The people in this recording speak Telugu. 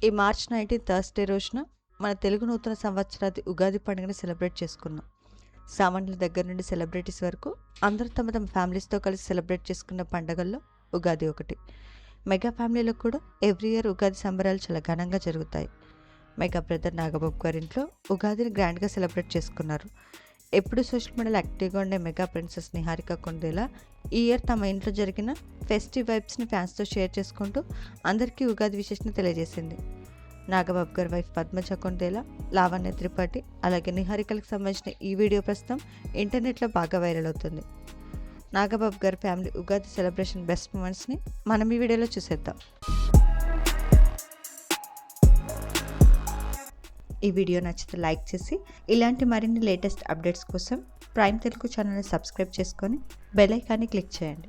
ఈ మార్చ్ 19 థర్స్డే రోజున మన తెలుగు నూతన సంవత్సరాది ఉగాది పండుగని సెలబ్రేట్ చేసుకున్నాం. సామాన్యుల దగ్గర నుండి సెలబ్రిటీస్ వరకు అందరూ తమ తమ ఫ్యామిలీస్తో కలిసి సెలబ్రేట్ చేసుకున్న పండుగల్లో ఉగాది ఒకటి. మెగా ఫ్యామిలీలో కూడా ఎవ్రీ ఇయర్ ఉగాది సంబరాలు చాలా ఘనంగా జరుగుతాయి. మెగా బ్రదర్ నాగబాబు గారింట్లో ఉగాదిని గ్రాండ్గా సెలబ్రేట్ చేసుకున్నారు. ఎప్పుడు సోషల్ మీడియాలో యాక్టివ్గా ఉండే మెగా ప్రిన్సెస్ నిహారిక కొండేలా ఈ ఇయర్ తమ ఇంట్లో జరిగిన ఫెస్టివ్ వైబ్స్ని ఫ్యాన్స్తో షేర్ చేసుకుంటూ అందరికీ ఉగాది విశేషను తెలియజేసింది. నాగబాబు గారి వైఫ్ పద్మజ కొండేలా, లావణ్య త్రిపాఠి, అలాగే నిహారికలకు సంబంధించిన ఈ వీడియో ప్రస్తుతం ఇంటర్నెట్లో బాగా వైరల్ అవుతుంది. నాగబాబు గారి ఫ్యామిలీ ఉగాది సెలబ్రేషన్ బెస్ట్ మూమెంట్స్ని మనం ఈ వీడియోలో చూసేద్దాం. ఈ వీడియో నచ్చితే లైక్ చేసి ఇలాంటి మరిన్ని లేటెస్ట్ అప్డేట్స్ కోసం ప్రైమ్ తెలుగు ఛానల్ని సబ్స్క్రైబ్ చేసుకొని బెల్ ఐకాన్ని క్లిక్ చేయండి.